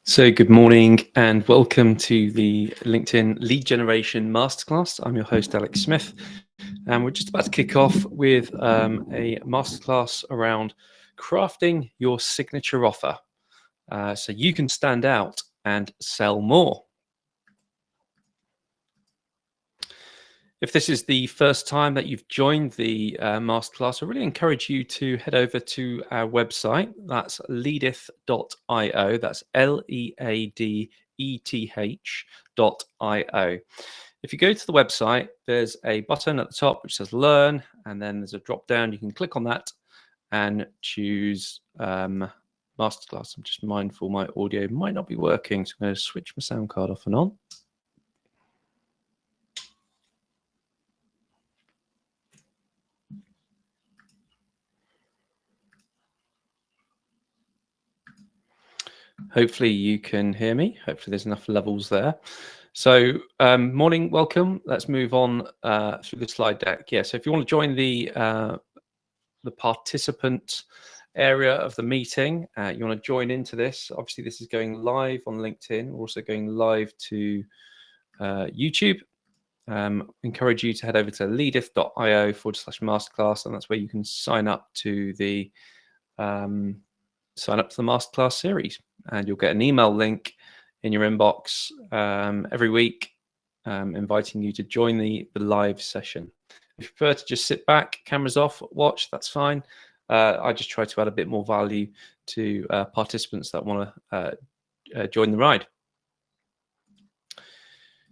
So good morning and welcome to the LinkedIn Lead Generation Masterclass. I'm your host, Alex Smith, and we're just about to kick off with a masterclass around crafting your signature offer so you can stand out and sell more. If this is the first time that you've joined the masterclass, I really encourage you to head over to our website. That's leadeth.io. That's leadeth.io. If you go to the website, there's a button at the top which says Learn, and then there's a drop down. You can click on that and choose Masterclass. I'm just mindful my audio might not be working, so I'm going to switch my sound card off and on. Hopefully you can hear me. Hopefully there's enough levels there. So morning, welcome. Let's move on through the slide deck. Yeah, so if you want to join the participant area of the meeting, you want to join into this. Obviously this is going live on LinkedIn. We're also going live to YouTube. Encourage you to head over to leadeth.io/masterclass, and that's where you can sign up to the masterclass series, and you'll get an email link in your inbox every week inviting you to join the live session. If you prefer to just sit back, cameras off, watch, that's fine. I just try to add a bit more value to participants that want to join the ride.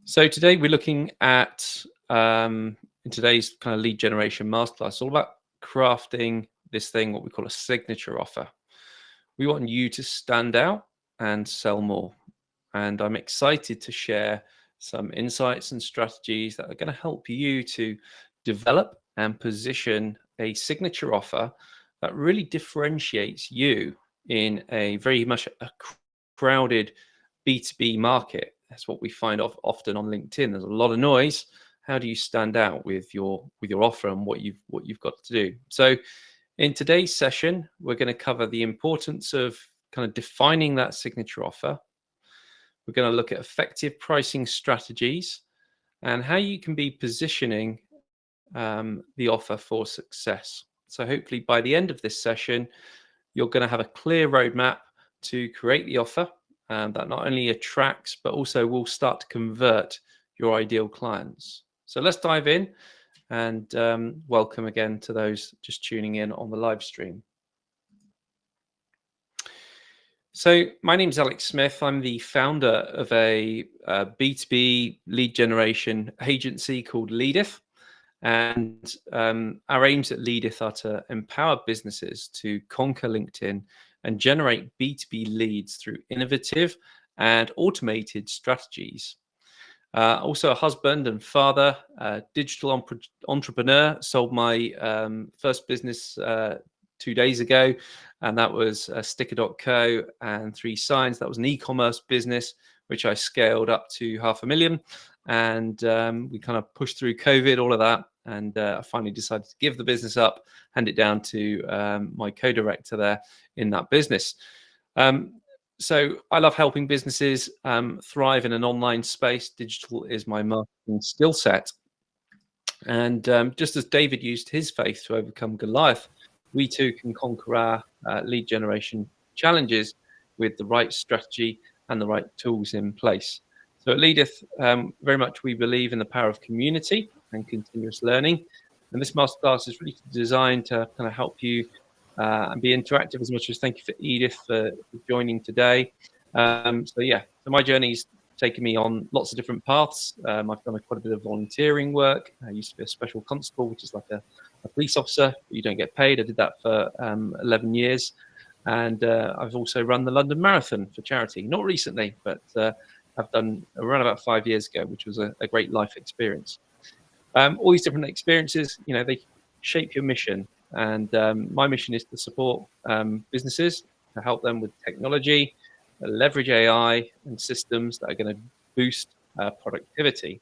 So today we're looking at, in today's kind of lead generation masterclass, it's all about crafting this thing, what we call a signature offer. We want you to stand out and sell more. And I'm excited to share some insights and strategies that are going to help you to develop and position a signature offer that really differentiates you in a very much a crowded B2B market. That's what we find often on LinkedIn. There's a lot of noise. How do you stand out with your offer and what you've got to do? So in today's session, we're going to cover the importance of kind of defining that signature offer. We're going to look at effective pricing strategies and how you can be positioning the offer for success. So hopefully by the end of this session, you're going to have a clear roadmap to create the offer that not only attracts, but also will start to convert your ideal clients. So let's dive in. And welcome again to those just tuning in on the live stream. So my name is Alex Smith. I'm the founder of a B2B lead generation agency called Leadeth. And our aims at Leadeth are to empower businesses to conquer LinkedIn and generate B2B leads through innovative and automated strategies. Also a husband and father, digital entrepreneur, sold my first business 2 days ago, and that was sticker.co and 3 Signs. That was an e-commerce business, which I scaled up to 500,000. And we kind of pushed through COVID, all of that. And I finally decided to give the business up, hand it down to my co-director there in that business. So I love helping businesses thrive in an online space. Digital is my marketing skill set. And just as David used his faith to overcome Goliath, we too can conquer our lead generation challenges with the right strategy and the right tools in place. So at Leadeth, very much we believe in the power of community and continuous learning. And this masterclass is really designed to kind of help you and be interactive as much as thank you for Edith for joining today. So my journey's taken me on lots of different paths. I've done quite a bit of volunteering work. I used to be a special constable, which is like a police officer, but you don't get paid. I did that for 11 years. And I've also run the London Marathon for charity. Not recently, but I've done around about 5 years ago, which was a great life experience. All these different experiences, they shape your mission. And my mission is to support businesses, to help them with technology, leverage AI and systems that are going to boost productivity.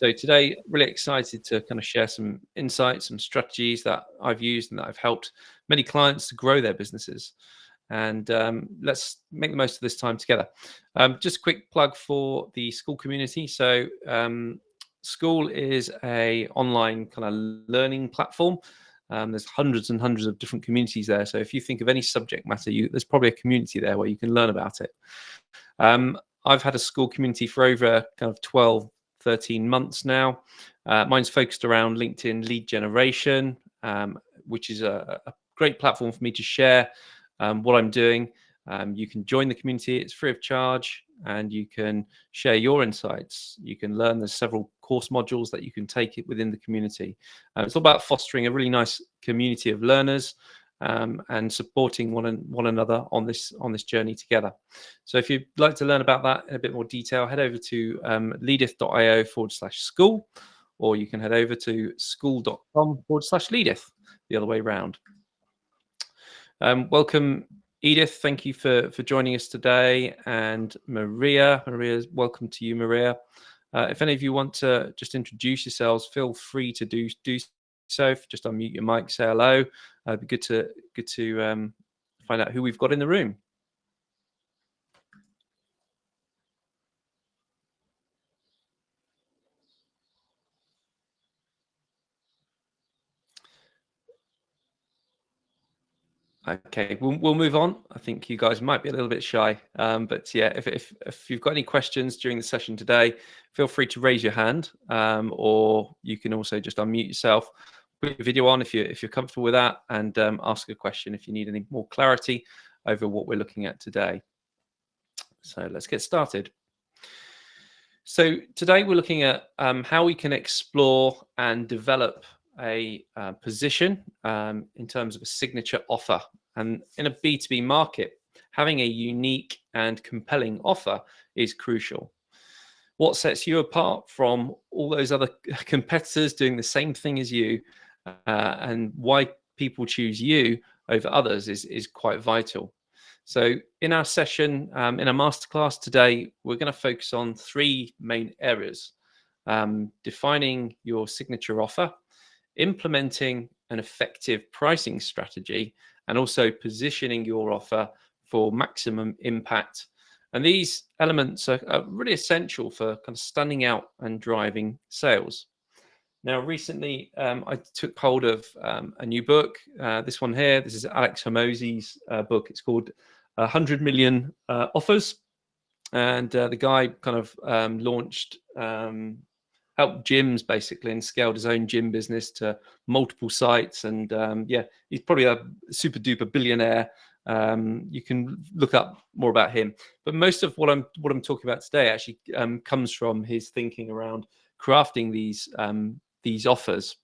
So today, really excited to kind of share some insights, some strategies that I've used and that I've helped many clients to grow their businesses. And let's make the most of this time together. Just a quick plug for the school community. So School is a online kind of learning platform. There's hundreds and hundreds of different communities there. So if you think of any subject matter, there's probably a community there where you can learn about it. I've had a school community for over kind of 12, 13 months now. Mine's focused around LinkedIn lead generation, which is a great platform for me to share what I'm doing. You can join the community, it's free of charge, and you can share your insights. You can learn, there's several course modules that you can take it within the community. It's all about fostering a really nice community of learners and supporting one another on this journey together. So if you'd like to learn about that in a bit more detail, head over to leadith.io/school, or you can head over to school.com/leadith, the other way around. Welcome, Edith. Thank you for joining us today. And Maria, welcome to you, Maria. If any of you want to just introduce yourselves, feel free to do so. Just unmute your mic, say hello. It'd be good to find out who we've got in the room. Okay, we'll move on. I think you guys might be a little bit shy, but yeah, if you've got any questions during the session today, feel free to raise your hand, or you can also just unmute yourself, put your video on if you're comfortable with that, and ask a question if you need any more clarity over what we're looking at today. So let's get started. So today we're looking at how we can explore and develop a position in terms of a signature offer. And in a B2B market, having a unique and compelling offer is crucial. What sets you apart from all those other competitors doing the same thing as you, and why people choose you over others is quite vital. So in our session, in our masterclass today, we're going to focus on three main areas: defining your signature offer, implementing an effective pricing strategy, and also positioning your offer for maximum impact. And these elements are really essential for kind of standing out and driving sales. Now, recently, I took hold of a new book. This one here, this is Alex Hormozi's book. It's called 100 Million Offers. And the guy kind of launched helped gyms basically and scaled his own gym business to multiple sites. And yeah, he's probably a super duper billionaire. You can look up more about him. But most of what I'm talking about today actually comes from his thinking around crafting these offers.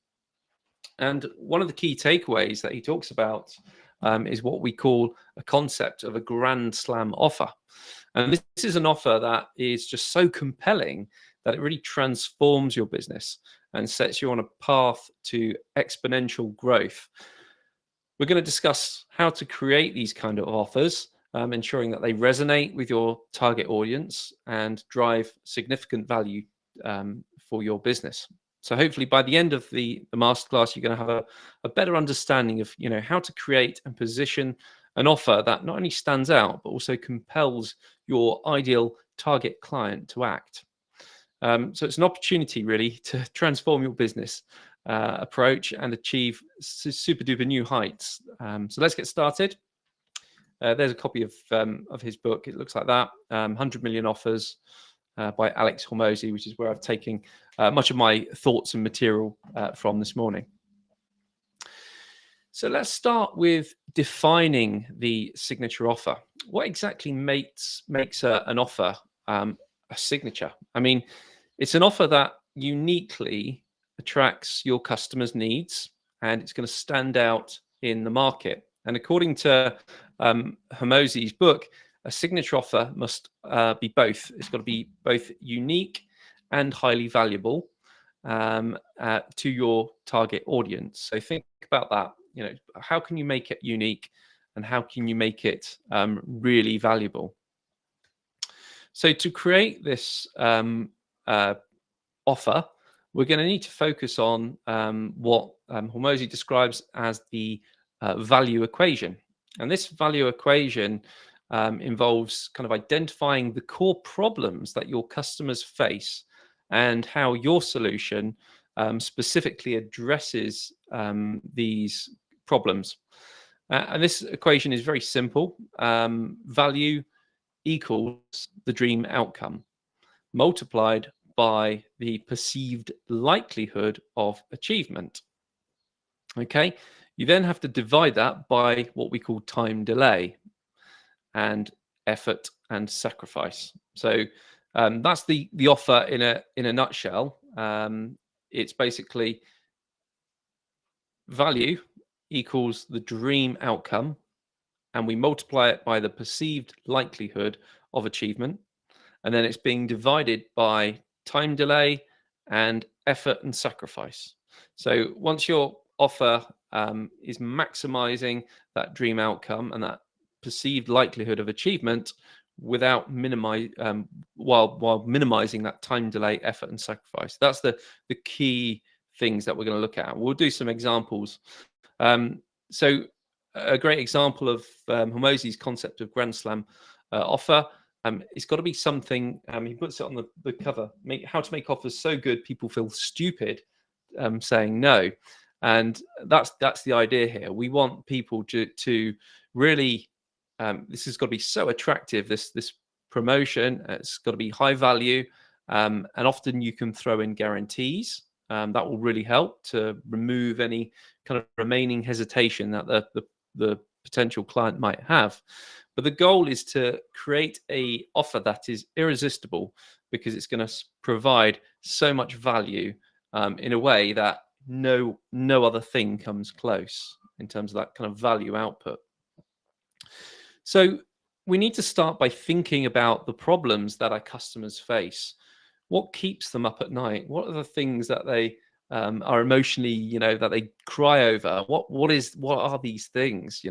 And one of the key takeaways that he talks about is what we call a concept of a grand slam offer. And this is an offer that is just so compelling that it really transforms your business and sets you on a path to exponential growth. We're going to discuss how to create these kind of offers, ensuring that they resonate with your target audience and drive significant value for your business. So hopefully by the end of the masterclass, you're going to have a better understanding of how to create and position an offer that not only stands out, but also compels your ideal target client to act. So it's an opportunity really to transform your business approach and achieve super duper new heights. So let's get started. There's a copy of his book. It looks like that, 100 Million Offers by Alex Hormozi, which is where I've taken much of my thoughts and material from this morning. So let's start with defining the signature offer. What exactly makes an offer a signature? I mean, it's an offer that uniquely attracts your customers' needs, and it's going to stand out in the market. And according to Hormozi's book, a signature offer must be both. It's got to be both unique and highly valuable to your target audience. So think about that. How can you make it unique, and how can you make it really valuable? So to create this offer, we're going to need to focus on what Hormozy describes as the value equation. And this value equation involves kind of identifying the core problems that your customers face and how your solution specifically addresses these problems. And this equation is very simple. Value equals the dream outcome multiplied by the perceived likelihood of achievement. Okay, you then have to divide that by what we call time delay and effort and sacrifice. So that's the offer in a nutshell. It's basically value equals the dream outcome, and we multiply it by the perceived likelihood of achievement, and then it's being divided by time delay and effort and sacrifice. So once your offer is maximizing that dream outcome and that perceived likelihood of achievement without while minimizing that time delay, effort and sacrifice, that's the key things that we're going to look at. We'll do some examples. So a great example of Hormozy's concept of Grand Slam offer, it's got to be something, he puts it on the cover, how to make offers so good people feel stupid saying no. And that's the idea here. We want people to really, this has got to be so attractive, this promotion. It's got to be high value, and often you can throw in guarantees. That will really help to remove any kind of remaining hesitation that the potential client might have. But the goal is to create a offer that is irresistible, because it's going to provide so much value in a way that no other thing comes close in terms of that kind of value output. So we need to start by thinking about the problems that our customers face. What keeps them up at night? What are the things that they are emotionally, that they cry over? What are these things?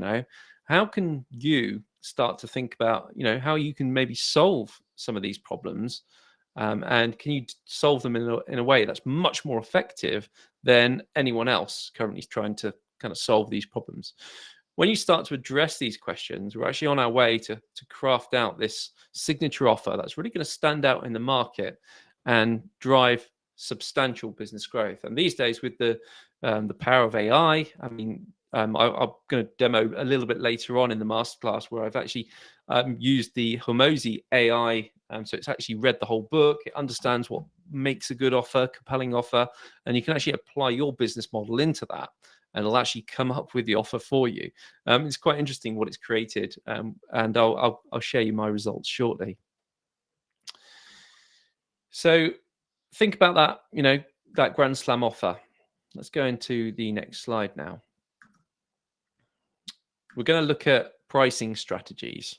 How can you start to think about, how you can maybe solve some of these problems, and can you solve them in a way that's much more effective than anyone else currently trying to kind of solve these problems? When you start to address these questions, we're actually on our way to craft out this signature offer that's really going to stand out in the market and drive substantial business growth. And these days, with the power of AI, I'm going to demo a little bit later on in the masterclass where I've actually used the Hormozy AI. So it's actually read the whole book. It understands what makes a good offer, compelling offer, and you can actually apply your business model into that, and it'll actually come up with the offer for you. It's quite interesting what it's created, and I'll share you my results shortly. So think about that, that Grand Slam offer. Let's go into the next slide now. We're going to look at pricing strategies.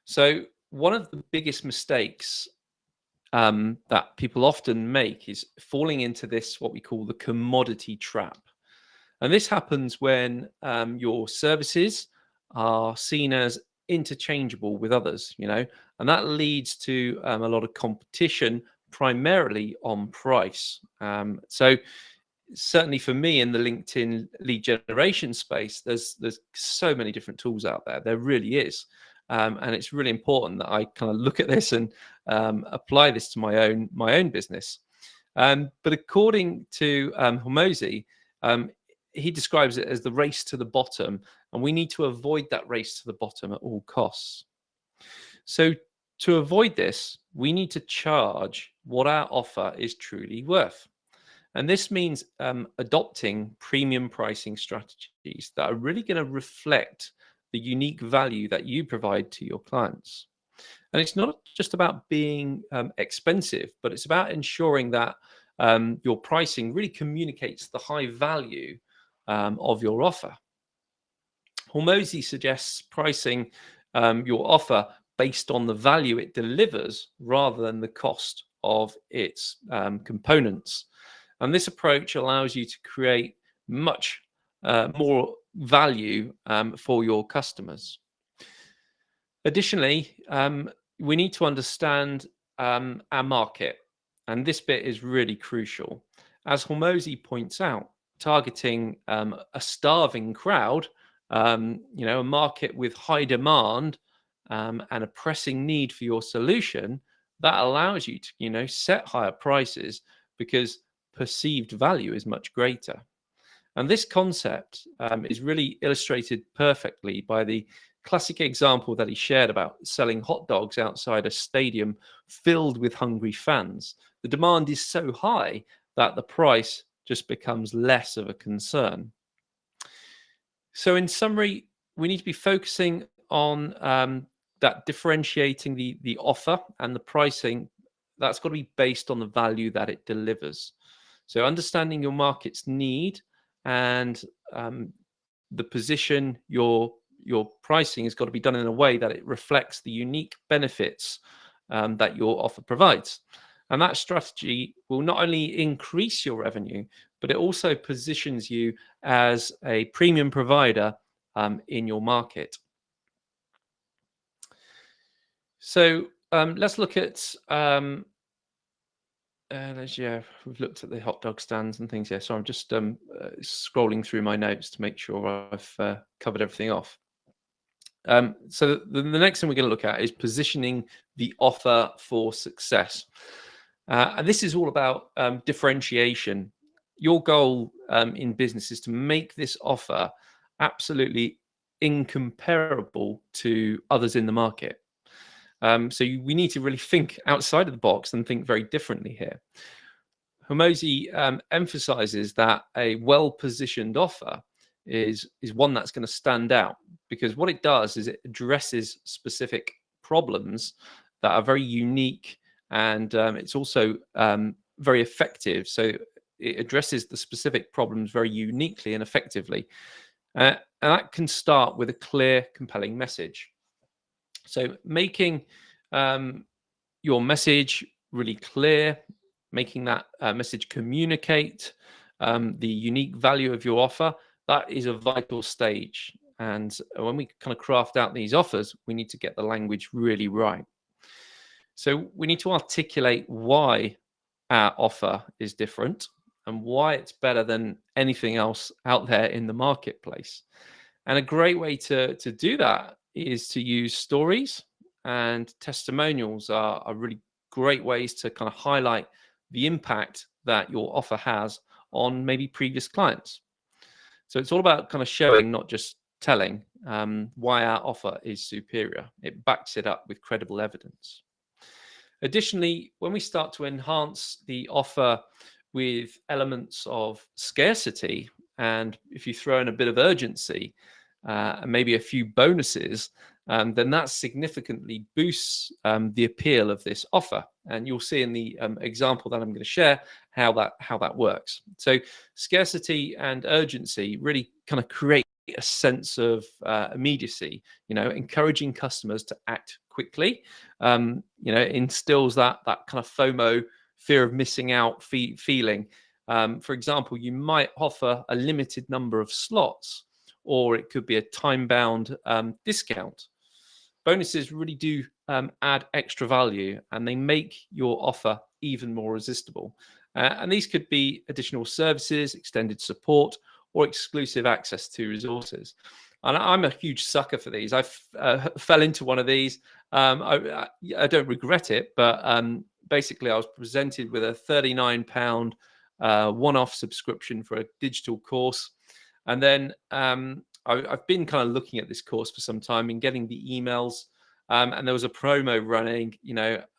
So one of the biggest mistakes that people often make is falling into this, what we call the commodity trap. And this happens when your services are seen as interchangeable with others, and that leads to a lot of competition, primarily on price. So certainly for me in the LinkedIn lead generation space, there's so many different tools out there. There really is. And it's really important that I kind of look at this and apply this to my own business. But according to Hormozy, he describes it as the race to the bottom, and we need to avoid that race to the bottom at all costs. So to avoid this, we need to charge what our offer is truly worth. And this means adopting premium pricing strategies that are really going to reflect the unique value that you provide to your clients. And it's not just about being expensive, but it's about ensuring that your pricing really communicates the high value of your offer. Hormozy suggests pricing your offer based on the value it delivers rather than the cost of its components. And this approach allows you to create much more value for your customers. Additionally, we need to understand our market. And this bit is really crucial. As Hormozy points out, targeting a starving crowd, a market with high demand and a pressing need for your solution, that allows you to, set higher prices because perceived value is much greater. And this concept is really illustrated perfectly by the classic example that he shared about selling hot dogs outside a stadium filled with hungry fans. The demand is so high that the price just becomes less of a concern. So, in summary, we need to be focusing on that differentiating the offer and the pricing. That's got to be based on the value that it delivers. So, understanding your market's need and the position, your pricing has got to be done in a way that it reflects the unique benefits that your offer provides. And that strategy will not only increase your revenue, but it also positions you as a premium provider in your market. So let's look at we've looked at the hot dog stands and things here. So I'm just scrolling through my notes to make sure I've covered everything off. So the next thing we're going to look at is positioning the offer for success. And this is all about differentiation. Your goal in business is to make this offer absolutely incomparable to others in the market. We need to really think outside of the box and think very differently here. Hormozy emphasizes that a well-positioned offer is one that's going to stand out, because what it does is it addresses specific problems that are very unique, and it's also very effective. So it addresses the specific problems very uniquely and effectively. And that can start with a clear, compelling message. So making your message really clear, making that message communicate the unique value of your offer, that is a vital stage. And when we kind of craft out these offers, we need to get the language really right. So we need to articulate why our offer is different and why it's better than anything else out there in the marketplace. And a great way to do that is to use stories, and testimonials are really great ways to kind of highlight the impact that your offer has on maybe previous clients. So it's all about kind of showing, not just telling, why our offer is superior. It backs it up with credible evidence. Additionally, when we start to enhance the offer with elements of scarcity, and if you throw in a bit of urgency and maybe a few bonuses, then that significantly boosts the appeal of this offer. And you'll see in the example that I'm going to share how that works. So scarcity and urgency really kind of create a sense of immediacy, encouraging customers to act quickly. Instills that kind of FOMO, fear of missing out feeling. For example, you might offer a limited number of slots, or it could be a time-bound discount. Bonuses really do add extra value, and they make your offer even more irresistible. And these could be additional services, extended support, or exclusive access to resources. And I'm a huge sucker for these. I fell into one of these. I don't regret it, but basically I was presented with a £39 one-off subscription for a digital course. And then I've been kind of looking at this course for some time and getting the emails. And there was a promo running.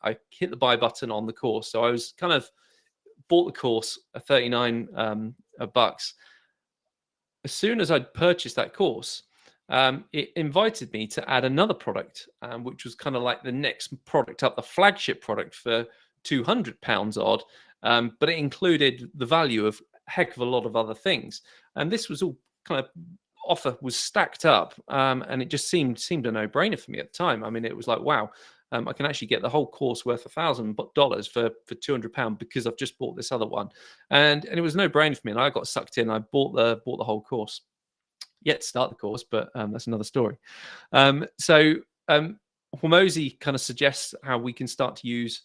I hit the buy button on the course. So I was kind of bought the course at 39 bucks. As soon as I'd purchased that course, it invited me to add another product, which was kind of like the next product up, the flagship product for £200 odd. But it included the value of a heck of a lot of other things. And this was all kind of offer was stacked up, and it just seemed a no-brainer for me at the time. I mean, it was like, wow, I can actually get the whole course worth $1,000 for £200 because I've just bought this other one, and it was no brainer for me. And I got sucked in. I bought the whole course. Yet to start the course, but that's another story. Hormozy kind of suggests how we can start to use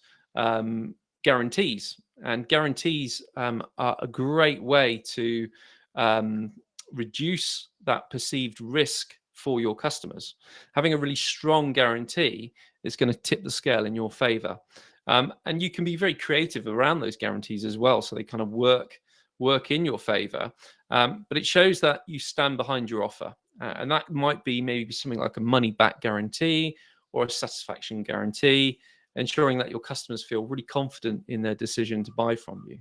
guarantees, and guarantees are a great way to reduce that perceived risk for your customers. Having a really strong guarantee is going to tip the scale in your favor. And you can be very creative around those guarantees as well, so they kind of work in your favor. But it shows that you stand behind your offer. And that might be maybe something like a money back guarantee or a satisfaction guarantee, ensuring that your customers feel really confident in their decision to buy from you.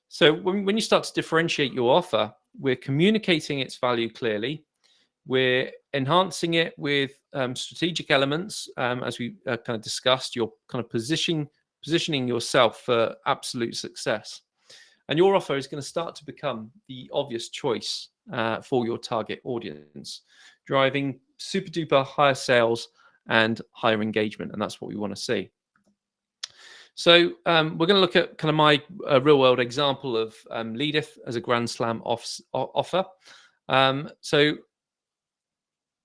So when you start to differentiate your offer, we're communicating its value clearly. We're enhancing it with strategic elements, as we kind of discussed. You're kind of positioning yourself for absolute success. And your offer is going to start to become the obvious choice for your target audience, driving super duper higher sales and higher engagement. And that's what we want to see. So we're going to look at kind of my real world example of Leadith as a Grand Slam offer. So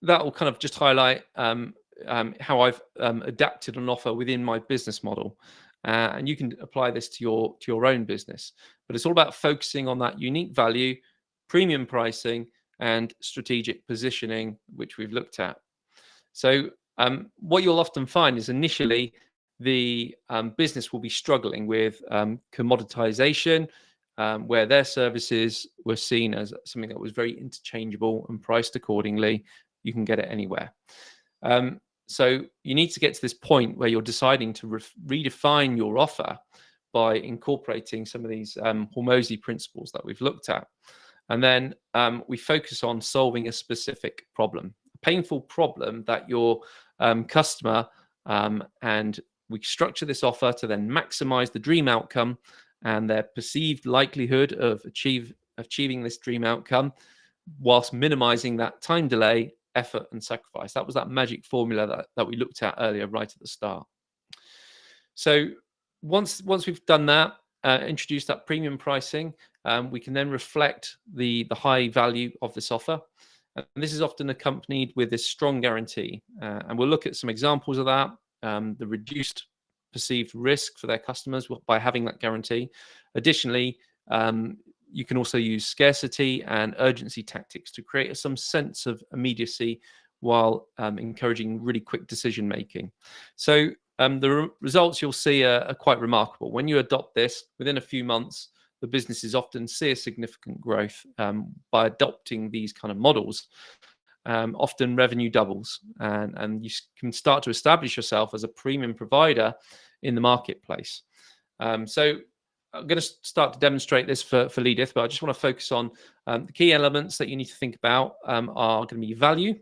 that will kind of just highlight how I've adapted an offer within my business model. And you can apply this to your own business. But it's all about focusing on that unique value, premium pricing, and strategic positioning, which we've looked at. So what you'll often find is initially the business will be struggling with commoditization, where their services were seen as something that was very interchangeable and priced accordingly. You can get it anywhere. So you need to get to this point where you're deciding to redefine your offer by incorporating some of these Hormozy principles that we've looked at. And then we focus on solving a specific problem, a painful problem that your customer, and we structure this offer to then maximize the dream outcome and their perceived likelihood of achieving this dream outcome, whilst minimizing that time delay, effort, and sacrifice. That was that magic formula that we looked at earlier, right at the start. So once we've done that, introduced that premium pricing, we can then reflect the high value of this offer. And this is often accompanied with this strong guarantee. And we'll look at some examples of that, the reduced perceived risk for their customers by having that guarantee. Additionally, you can also use scarcity and urgency tactics to create some sense of immediacy while encouraging really quick decision making. So the results you'll see are quite remarkable. When you adopt this, within a few months, the businesses often see a significant growth by adopting these kind of models. Often revenue doubles, and you can start to establish yourself as a premium provider in the marketplace. So I'm going to start to demonstrate this for Leadith, but I just want to focus on the key elements that you need to think about are going to be value,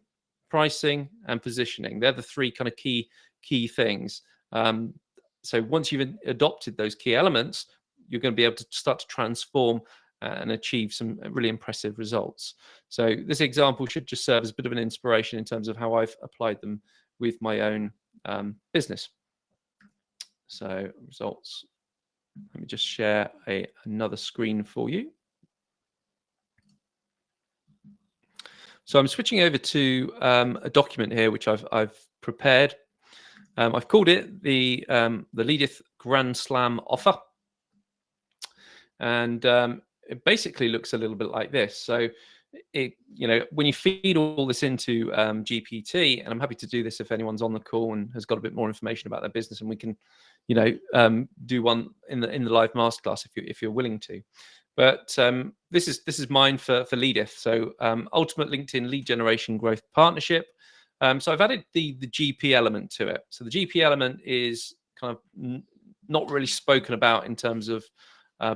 pricing, and positioning. They're the three kind of key things. So once you've adopted those key elements, you're going to be able to start to transform and achieve some really impressive results. So this example should just serve as a bit of an inspiration in terms of how I've applied them with my own business. So results. Let me just share another screen for you. So I'm switching over to a document here, which I've prepared. I've called it the Leadith Grand Slam offer. And it basically looks a little bit like this. So when you feed all this into GPT, and I'm happy to do this if anyone's on the call and has got a bit more information about their business, and we can do one in the live masterclass if you're willing to. But this is mine for Leadith. So Ultimate LinkedIn Lead Generation Growth Partnership. So I've added the GP element to it. So the GP element is kind of not really spoken about in terms of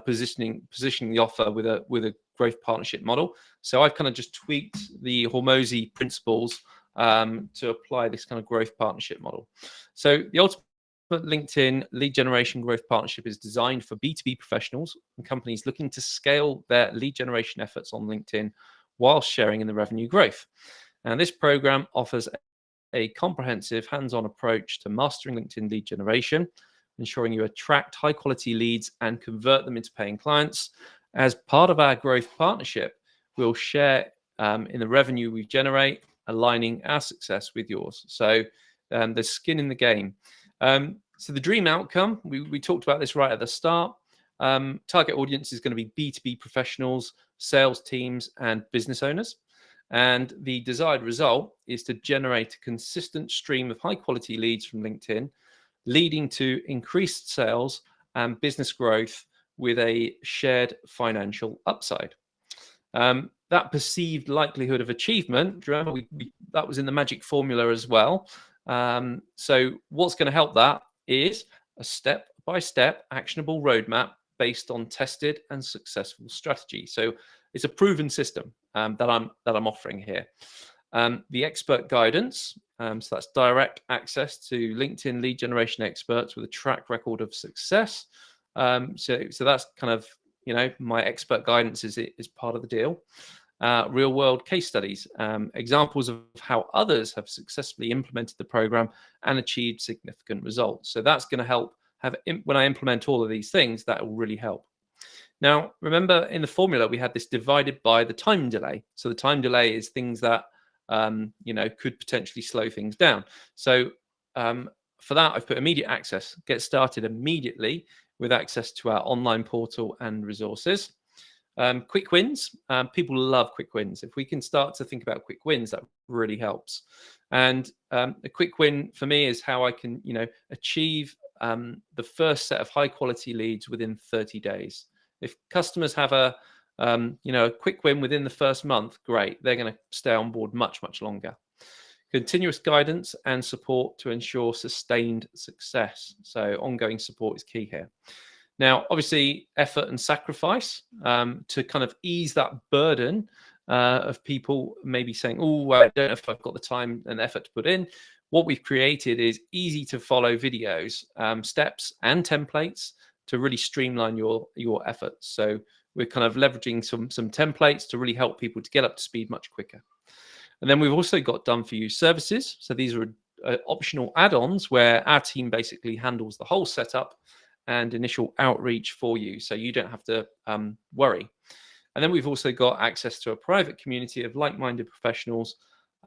positioning the offer with a growth partnership model. So I've kind of just tweaked the Hormozy principles to apply this kind of growth partnership model. So the Ultimate LinkedIn Lead Generation Growth Partnership is designed for B2B professionals and companies looking to scale their lead generation efforts on LinkedIn while sharing in the revenue growth. And this program offers a comprehensive hands-on approach to mastering LinkedIn lead generation, ensuring you attract high-quality leads and convert them into paying clients. As part of our growth partnership, we'll share in the revenue we generate, aligning our success with yours. So there's skin in the game. So the dream outcome, we talked about this right at the start. Target audience is going to be B2B professionals, sales teams, and business owners. And the desired result is to generate a consistent stream of high quality leads from LinkedIn, leading to increased sales and business growth with a shared financial upside. That perceived likelihood of achievement, remember, that was in the magic formula as well. So what's going to help that is a step-by-step actionable roadmap based on tested and successful strategy. So it's a proven system that I'm offering here. The expert guidance, so that's direct access to LinkedIn lead generation experts with a track record of success. So that's kind of, my expert guidance is part of the deal. Real world case studies, examples of how others have successfully implemented the program and achieved significant results. So that's going to help when I implement all of these things, that will really help. Now, remember in the formula, we had this divided by the time delay. So the time delay is things that, could potentially slow things down. So for that, I've put immediate access, get started immediately with access to our online portal and resources. Quick wins. People love quick wins. If we can start to think about quick wins, that really helps. And a quick win for me is how I can, achieve the first set of high quality leads within 30 days. If customers have a quick win within the first month, great. They're going to stay on board much, much longer. Continuous guidance and support to ensure sustained success. So ongoing support is key here. Now, obviously, effort and sacrifice to kind of ease that burden of people maybe saying, oh, I don't know if I've got the time and effort to put in. What we've created is easy to follow videos, steps and templates to really streamline your efforts. So we're kind of leveraging some templates to really help people to get up to speed much quicker. And then we've also got done for you services. So these are optional add-ons where our team basically handles the whole setup and initial outreach for you, so you don't have to worry. And then we've also got access to a private community of like-minded professionals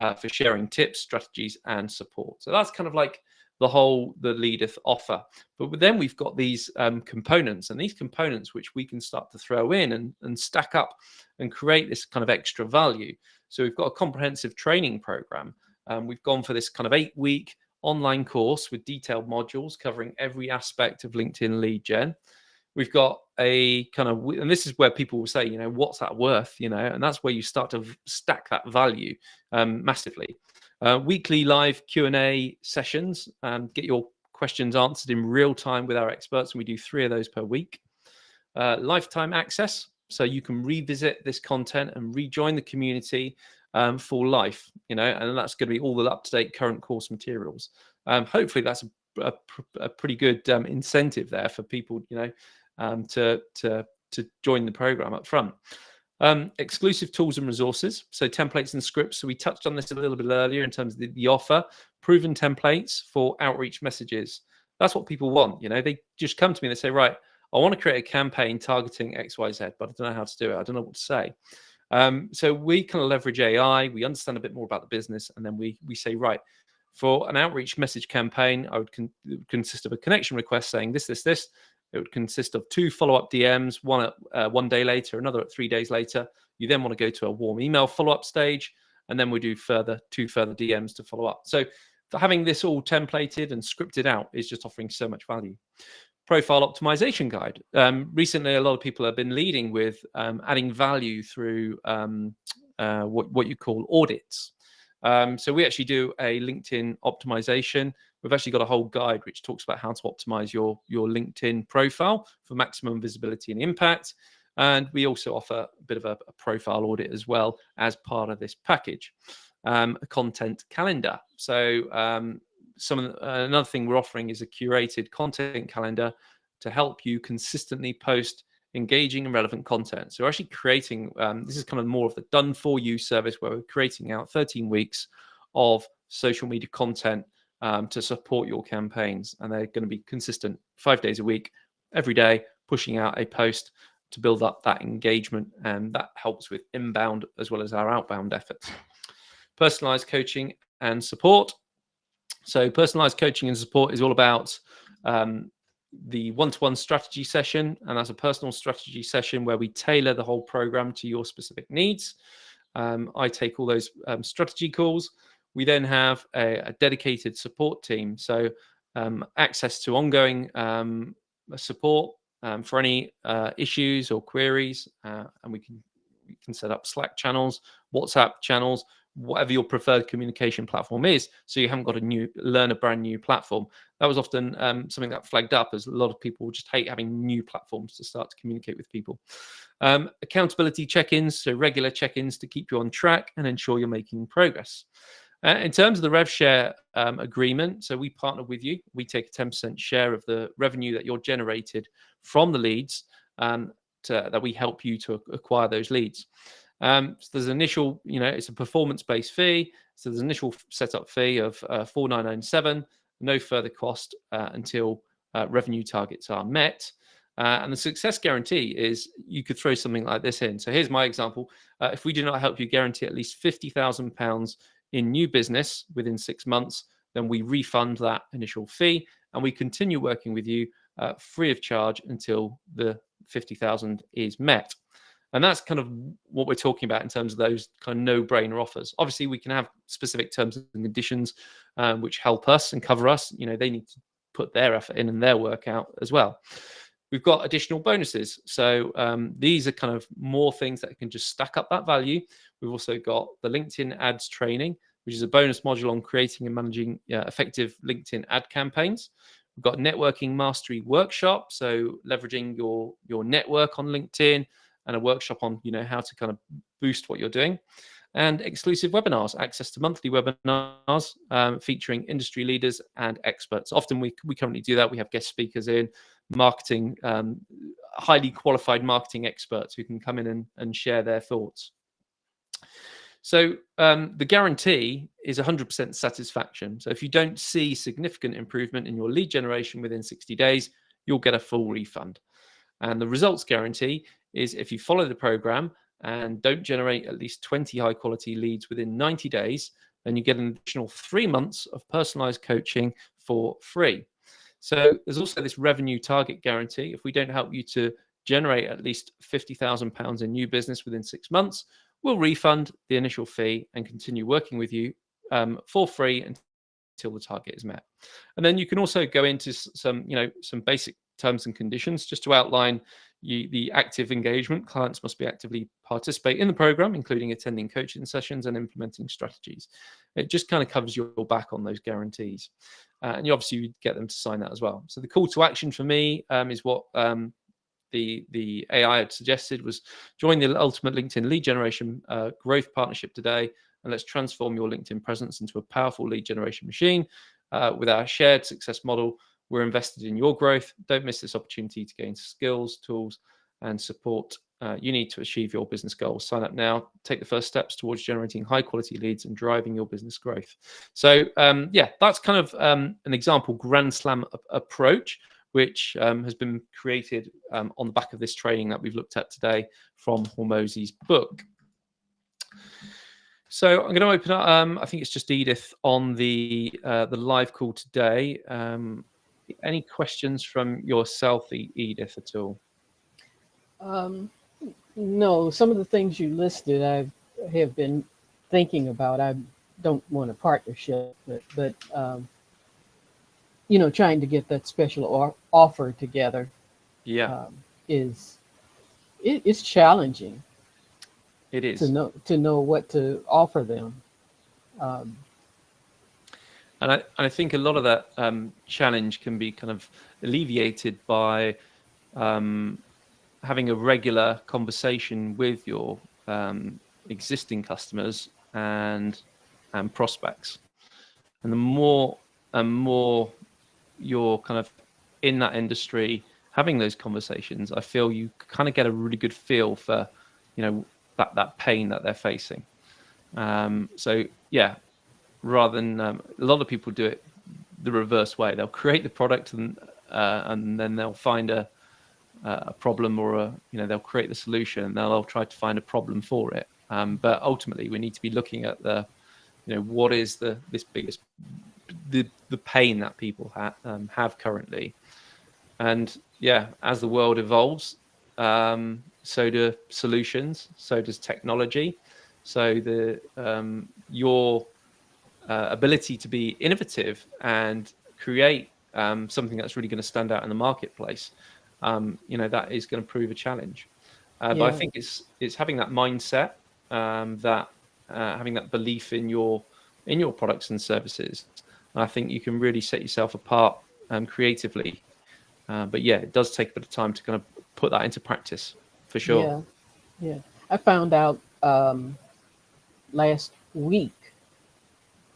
for sharing tips, strategies, and support. So that's kind of like the Leadeth offer. But then we've got these components, and these components which we can start to throw in and stack up and create this kind of extra value. So we've got a comprehensive training program. We've gone for this kind of 8-week online course with detailed modules covering every aspect of LinkedIn lead gen. We've got a kind of, and this is where people will say, what's that worth? And that's where you start to stack that value massively. Weekly live Q&A sessions, get your questions answered in real time with our experts, and we do 3 of those per week. Lifetime access, so you can revisit this content and rejoin the community for life, and that's going to be all the up-to-date current course materials. Hopefully that's a pretty good incentive there for people, to join the program up front. Exclusive tools and resources, so templates and scripts. So we touched on this a little bit earlier in terms of the offer. Proven templates for outreach messages. That's what people want. They just come to me and they say, right, I want to create a campaign targeting XYZ, but I don't know how to do it. I don't know what to say. So we kind of leverage AI. We understand a bit more about the business, and then we say, right, for an outreach message campaign, I would consist of a connection request saying this. It would consist of 2 follow-up DMs, one at 1 day later, another at 3 days later. You then want to go to a warm email follow-up stage, and then we do 2 further DMs to follow up. So for having this all templated and scripted out is just offering so much value. Profile optimization guide. Recently, a lot of people have been leading with adding value through what you call audits. So we actually do a LinkedIn optimization. We've actually got a whole guide which talks about how to optimize your LinkedIn profile for maximum visibility and impact. And we also offer a bit of a profile audit as well as part of this package. A content calendar. So another thing we're offering is a curated content calendar to help you consistently post engaging and relevant content. So we're actually creating, this is kind of more of the done for you service where we're creating out 13 weeks of social media content to support your campaigns. And they're going to be consistent 5 days a week, every day, pushing out a post to build up that engagement. And that helps with inbound as well as our outbound efforts. Personalized coaching and support. So personalized coaching and support is all about the one-to-one strategy session, and that's a personal strategy session where we tailor the whole program to your specific needs. I take all those strategy calls. We then have a dedicated support team, so access to ongoing support for any issues or queries, and we can set up Slack channels, WhatsApp channels, whatever your preferred communication platform is, so you haven't got to learn a brand new platform. That was often something that flagged up, as a lot of people just hate having new platforms to start to communicate with people. Accountability check-ins, so regular check-ins to keep you on track and ensure you're making progress. In terms of the rev share agreement, so we partner with you. We take a 10% share of the revenue that you're generated from the leads that we help you to acquire those leads. So there's an initial, it's a performance-based fee. So there's an initial setup fee of $4,997, no further cost until revenue targets are met. And the success guarantee is you could throw something like this in. So here's my example. If we do not help you guarantee at least £50,000 in new business within 6 months, then we refund that initial fee and we continue working with you free of charge until the 50,000 is met. And that's kind of what we're talking about in terms of those kind of no-brainer offers. Obviously, we can have specific terms and conditions which help us and cover us. They need to put their effort in and their work out as well. We've got additional bonuses. So these are kind of more things that can just stack up that value. We've also got the LinkedIn ads training, which is a bonus module on creating and managing effective LinkedIn ad campaigns. We've got networking mastery workshop, so leveraging your network on LinkedIn, and a workshop on how to kind of boost what you're doing, and exclusive webinars, access to monthly webinars featuring industry leaders and experts. Often we currently do that. We have guest speakers in, marketing, highly qualified marketing experts who can come in and share their thoughts. So the guarantee is 100% satisfaction. So if you don't see significant improvement in your lead generation within 60 days, you'll get a full refund. And the results guarantee is if you follow the program and don't generate at least 20 high quality leads within 90 days, then you get an additional 3 months of personalized coaching for free. So there's also this revenue target guarantee. If we don't help you to generate at least £50,000 in new business within 6 months, we'll refund the initial fee and continue working with you for free until the target is met. And then you can also go into some basic terms and conditions just to outline the active engagement. Clients must be actively participate in the program, including attending coaching sessions and implementing strategies. It just kind of covers your back on those guarantees. And you obviously get them to sign that as well. So the call to action for me is what the AI had suggested was join the Ultimate LinkedIn Lead Generation Growth Partnership today, and let's transform your LinkedIn presence into a powerful lead generation machine. With our shared success model, we're invested in your growth. Don't miss this opportunity to gain skills, tools, and support you need to achieve your business goals. Sign up now. Take the first steps towards generating high-quality leads and driving your business growth. So, that's kind of an example Grand Slam approach, which has been created on the back of this training that we've looked at today from Hormozi's book. So I'm going to open up. I think it's just Edith on the live call today. Any questions from yourself, Edith, at all? No, some of the things you listed, I have been thinking about. I don't want a partnership, but trying to get that special offer together. Yeah, it's challenging. It is to know what to offer them. And I think a lot of that challenge can be kind of alleviated by having a regular conversation with your existing customers and prospects. And the more and more you're kind of in that industry having those conversations, I feel you kind of get a really good feel for, that pain that they're facing. So yeah, rather than a lot of people do it the reverse way. They'll create the product and then they'll find a problem, or they'll create the solution and they'll try to find a problem for it. But ultimately, we need to be looking at what is this biggest the pain that people have currently. And yeah, as the world evolves, so do solutions, so does technology. So your ability to be innovative and create something that's really going to stand out in the marketplace, that is going to prove a challenge. But I think it's having that mindset, that having that belief in your products and services. And I think you can really set yourself apart creatively. But yeah, it does take a bit of time to kind of put that into practice, for sure. Yeah. I found out last week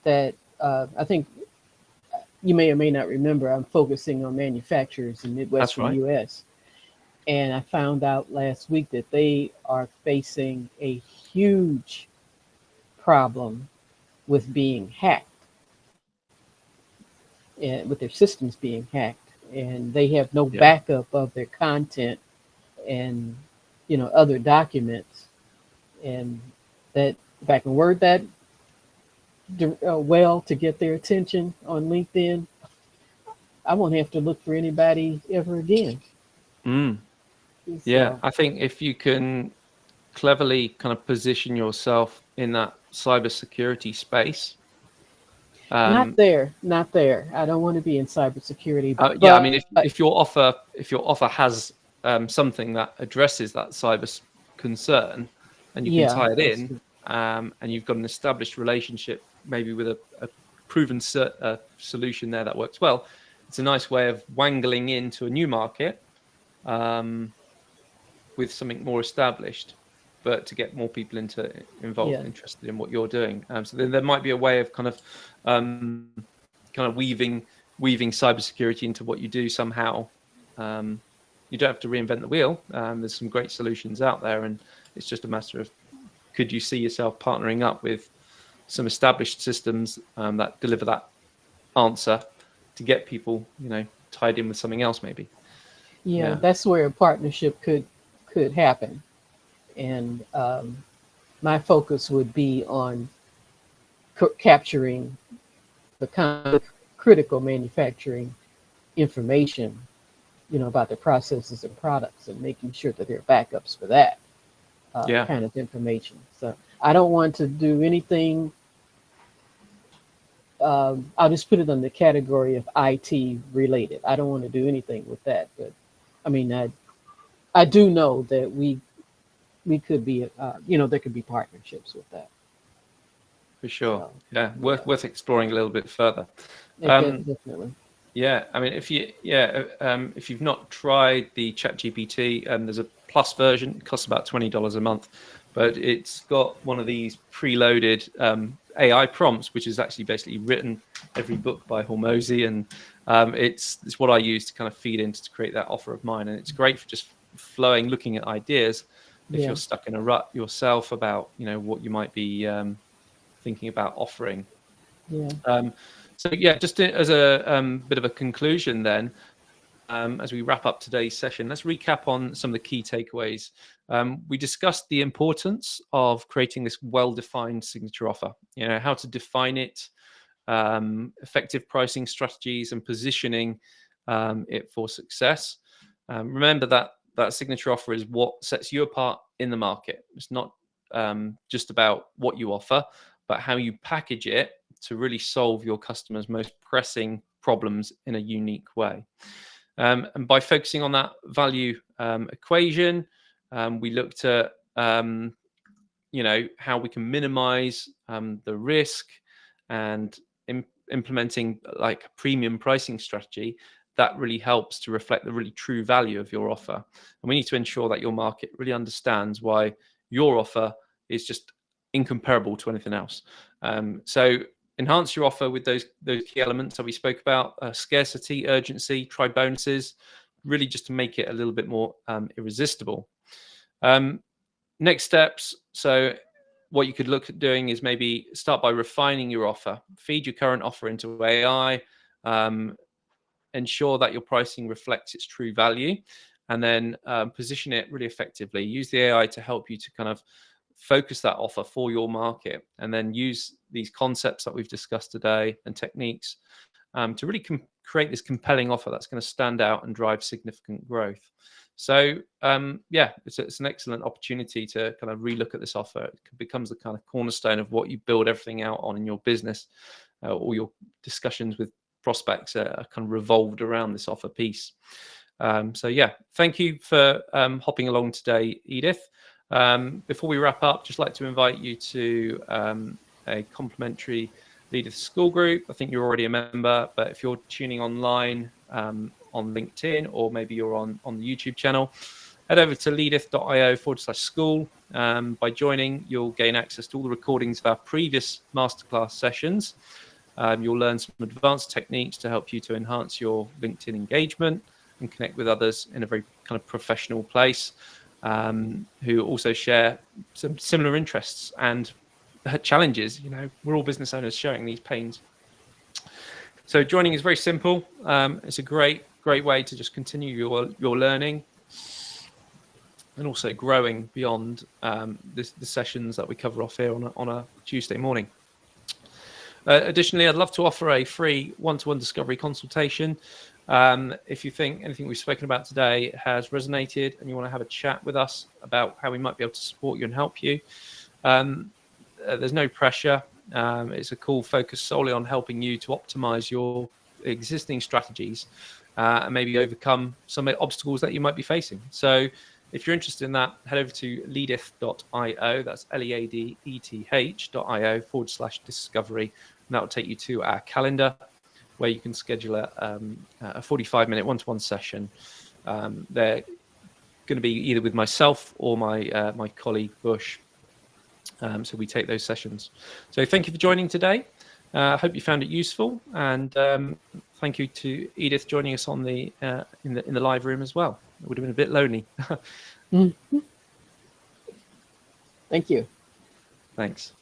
that I think you may or may not remember, I'm focusing on manufacturers in Midwestern That's right. US. And I found out last week that they are facing a huge problem with being hacked, and with their systems being hacked. And they have no Yeah. backup of their content and other documents. And that, if I can word that well to get their attention on LinkedIn, I won't have to look for anybody ever again. Mm. Yeah, So, I think if you can cleverly kind of position yourself in that cybersecurity space. not there, not there. I don't want to be in cybersecurity, Yeah, I mean, but if your offer has something that addresses that concern, and you can yeah, tie it that's in, and you've got an established relationship, maybe with a proven solution there that works well, it's a nice way of wangling into a new market with something more established, but to get more people involved, yeah, interested in what you're doing. So then there might be a way of kind of weaving cybersecurity into what you do somehow. You don't have to reinvent the wheel. There's some great solutions out there, and it's just a matter of, could you see yourself partnering up with some established systems that deliver that answer to get people, tied in with something else, maybe. yeah. Yeah, That's where a partnership could happen, and my focus would be on capturing the kind of critical manufacturing information, about the processes and products, and making sure that there are backups for that yeah, kind of information. So I don't want to do anything. I'll just put it on the category of IT related. I don't want to do anything with that. But I mean, I do know that we could be, there could be partnerships with that. for sure. So Yeah, yeah, worth exploring a little bit further. definitely. Yeah, I mean, if you've not tried the ChatGPT, there's a plus version. It costs about $20 a month, but it's got one of these preloaded AI prompts, which is actually basically written every book by Hormozy, and it's what I use to kind of feed into to create that offer of mine, and it's great for just flowing, looking at ideas. If Yeah, you're stuck in a rut yourself about what you might be thinking about offering. yeah, So yeah, just as a bit of a conclusion then, as we wrap up today's session, let's recap on some of the key takeaways. We discussed the importance of creating this well-defined signature offer, how to define it, effective pricing strategies, and positioning it for success. Remember that signature offer is what sets you apart in the market. It's not just about what you offer, but how you package it to really solve your customers' most pressing problems in a unique way. And by focusing on that value equation, we looked at how we can minimize the risk, and implementing like a premium pricing strategy that really helps to reflect the really true value of your offer. And we need to ensure that your market really understands why your offer is just incomparable to anything else. So enhance your offer with those key elements that we spoke about: scarcity, urgency, try bonuses, really just to make it a little bit more irresistible. Next steps. So what you could look at doing is maybe start by refining your offer, feed your current offer into AI, ensure that your pricing reflects its true value, and then position it really effectively. Use the AI to help you to kind of focus that offer for your market, and then use these concepts that we've discussed today and techniques to really create this compelling offer that's going to stand out and drive significant growth. So yeah, it's an excellent opportunity to kind of relook at this offer. It becomes the kind of cornerstone of what you build everything out on in your business. All your discussions with prospects are kind of revolved around this offer piece. So yeah, thank you for hopping along today, Edith. Before we wrap up, just like to invite you to a complimentary Leadeth School group. I think you're already a member, but if you're tuning online on LinkedIn, or maybe you're on the YouTube channel, head over to leadeth.io/school. By joining, you'll gain access to all the recordings of our previous masterclass sessions. You'll learn some advanced techniques to help you to enhance your LinkedIn engagement and connect with others in a very kind of professional place, who also share some similar interests and challenges. You know, we're all business owners sharing these pains. So joining is very simple. It's a great way to just continue your learning and also growing beyond the sessions that we cover off here on a Tuesday morning. Additionally, I'd love to offer a free one-to-one discovery consultation. If you think anything we've spoken about today has resonated and you want to have a chat with us about how we might be able to support you and help you, there's no pressure. It's a call focused solely on helping you to optimize your existing strategies and maybe overcome some obstacles that you might be facing. So if you're interested in that, head over to leadeth.io. That's leadeth.io/discovery. And that will take you to our calendar, where you can schedule a 45-minute one-to-one session. They're going to be either with myself or my colleague Bush. So we take those sessions. So thank you for joining today. I hope you found it useful, and thank you to Edith joining us on the in the live room as well. It would have been a bit lonely. Mm-hmm. Thank you. Thanks.